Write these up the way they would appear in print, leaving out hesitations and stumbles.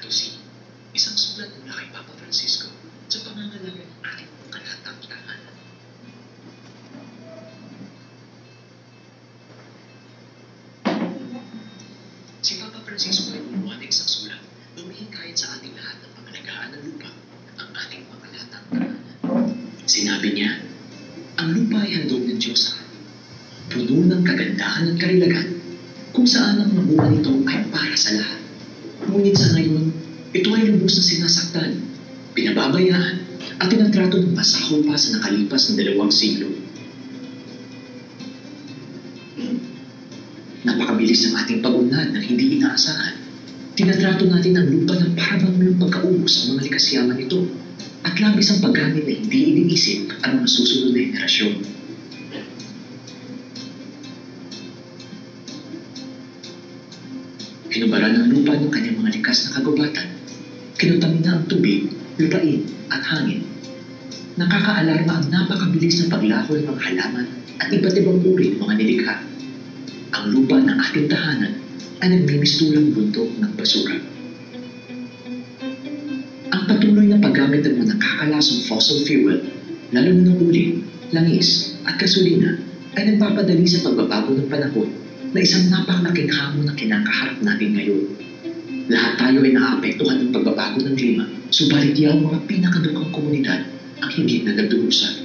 Si, isang sulat mula kay Papa Francisco sa pangangalaga ng ating pangkalahatang tahanan. Si Papa Francisco ay gumawa ng isang sulat na humihikayat sa ating lahat ng pangalagaan ng lupa, ang ating pangkalahatang tahanan. Sinabi niya, ang lupa ay handog ng Diyos sa atin, puno ng kagandahan at karilagan, kung saan ang mga bunga nito ay para sa lahat. Ngunit sa ngayon, ito ay lubos na sinasaktan, pinababayaan, at tinatrato ng pasahol pa sa nakalipas na 2 siglo. Napakabilis ng ating pag-unlad na hindi inaasahan. Tinatrato natin ang lupa ng parabang ng pagkaubos sa mga likas yaman nito, at labis ang paggamit na hindi iniisip ang mga susunod na henerasyon. Kinubaran ng lupa ng kanyang mga likas na kagubatan. Kinutamin na ang tubig, lupain, at hangin. Nakakaalarma ang napakabilis na paglaho ng mga halaman at iba't ibang uri ng mga nilikha. Ang lupa ng ating tahanan ay nagmimistulang bundok ng basura. Ang patuloy na paggamit ng mga nakakalasong fossil fuel, lalo na ng uling, langis, at gasolina, ay nagpapadali sa pagbabago ng panahon na isang napakalaking hamon na kinakaharap natin ngayon. Lahat tayo ay naapektuhan ng pagbabago ng klima, subalit ang mga pinakadukang komunidad ang higit na nagdurusa.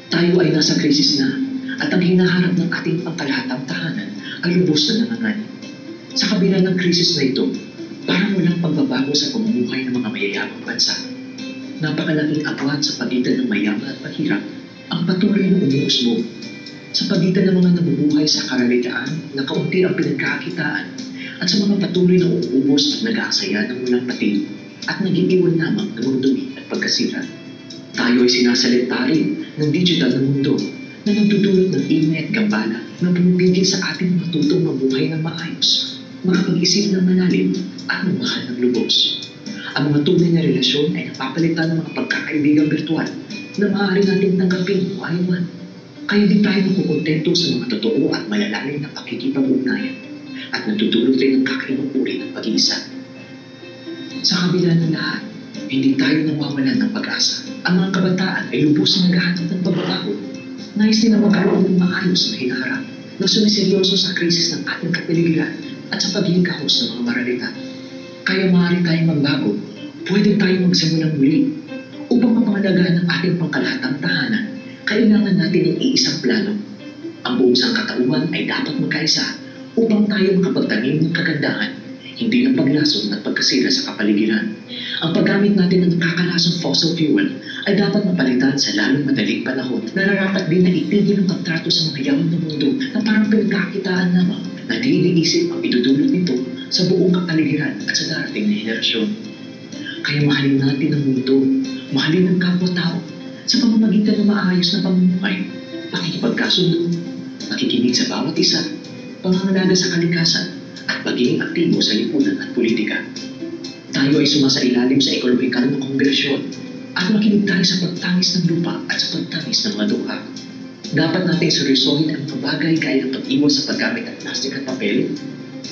Tayo ay nasa krisis na, at ang hinaharap ng ating pangkalahatang tahanan ay lubos na nanganganib. Sa kabila ng krisis na ito, parang walang pagbabago sa pamumuhay ng mga mayayamang bansa. Napakalaking agwat sa pagitan ng mayaman at mahirap ang patuloy na umuusbong. Sa pagitan ng mga nabubuhay sa karalitaan na kaunti ang pinagkakakitaan at sa mga patuloy na uubos at nag-aasaya ng walang patil at nag-iiwan lamang ng mga dumi at pagkasira. Tayo ay sinasalita rin ng digital na mundo na nagdudulot ng ingay at gambala na pumipigil sa ating matutong mabuhay ng maayos, makapag-isip ng malalim at magmahal ng lubos. Ang mga tunay na relasyon ay napapalitan ng mga pagkakaibigang virtual na maaari nating tanggapin o ayawan. Kaya di tayo nakukontento sa mga totoo at malalalim na pakikipag-ugnayan at natutulog rin ng kakaibang uri ng pag-iisa. Sa kabila ng lahat, hindi tayo nawawalan ng pag-asa. Ang mga kabataan ay lubos na naghahanap ng pagbabago. Nais nila magkaroon ng maayos na hinaharap na sumiseryoso sa krisis ng ating kapaligiran at sa paghihingahos ng mga maralita. Kaya maaari tayong magbago, pwede tayong magsimulang muli. Upang mapangalagaan ang ating pangkalahatang tahanan, kailangan natin ng iisang plano. Ang buong sangkatauhan ay dapat magkaisa upang tayo makapagtanim ng kagandahan, hindi ng paglason at pagkasira sa kapaligiran. Ang paggamit natin ng nakakalasong fossil fuel ay dapat mapalitan sa lalong madaling panahon. Nararapat din na itigil ang pagtrato sa mga yaman ng mundo na parang pinagkakitaan lamang na di iniisip ang idudulot nito sa buong kapaligiran at sa darating na henerasyon. Kaya mahalin natin ang mundo, mahalin ang kapwa-tao sa pamamagitan ng maayos na pamumuhay, pakikipagkasundo, pakikinig sa bawat isa, pangangalaga sa kalikasan, at pagiging aktibo sa lipunan at politika. Tayo ay sumasailalim sa ekonomikal na konbersyon at makinig tayo sa pagtangis ng lupa at sa pagtangis ng mga dukha. Dapat natin seryosohin ang mga bagay gaya ng pag-iwas sa paggamit ng plastik at papel,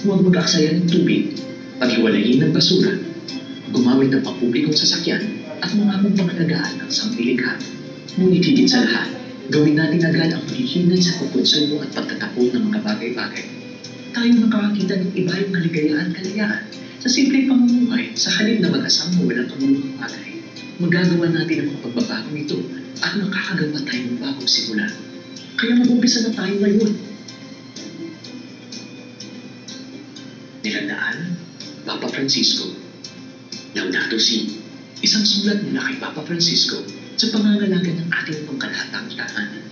huwag mag-aksaya ng tubig, paghiwalayin ng basura, gumamit ng pampublikong sasakyan at mga pangalagaan ng sangnilikha. Ngunit higit sa lahat, gawin natin agad ang paghihinay sa pagkonsumo at pagtatapon ng mga bagay-bagay. Tayo makakakita ng iba yung kaligayahan at kalayaan sa simpleng pamumuhay sa halip na mag-asang walang kamulong bagay. Magagawa natin ang mga pagbabagong ito at makakagawa tayo ng bagong simula. Kaya mag-umpisa na tayo ngayon. Nilandaan, Papa Francisco. Laudato Si, isang sulat mula kay Papa Francisco sa pangangalaga ng ating pangkalahatang tahanan.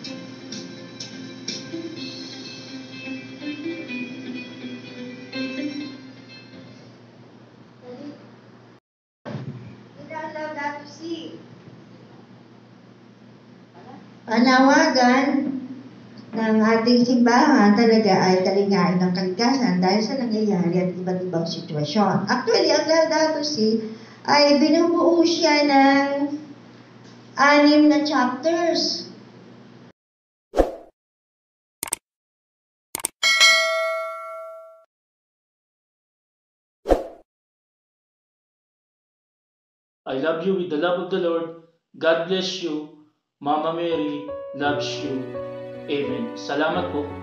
Laudato Si. Panawagan ng ating simbahan talaga ay talingain ng kalikasan dahil sa nangyayari at iba't ibang sitwasyon. Actually, ang Laudato Si ay binubuo siya ng 6 na chapters. I love you with the love of the Lord. God bless you. Mama Mary loves you. Amen. Salamat po.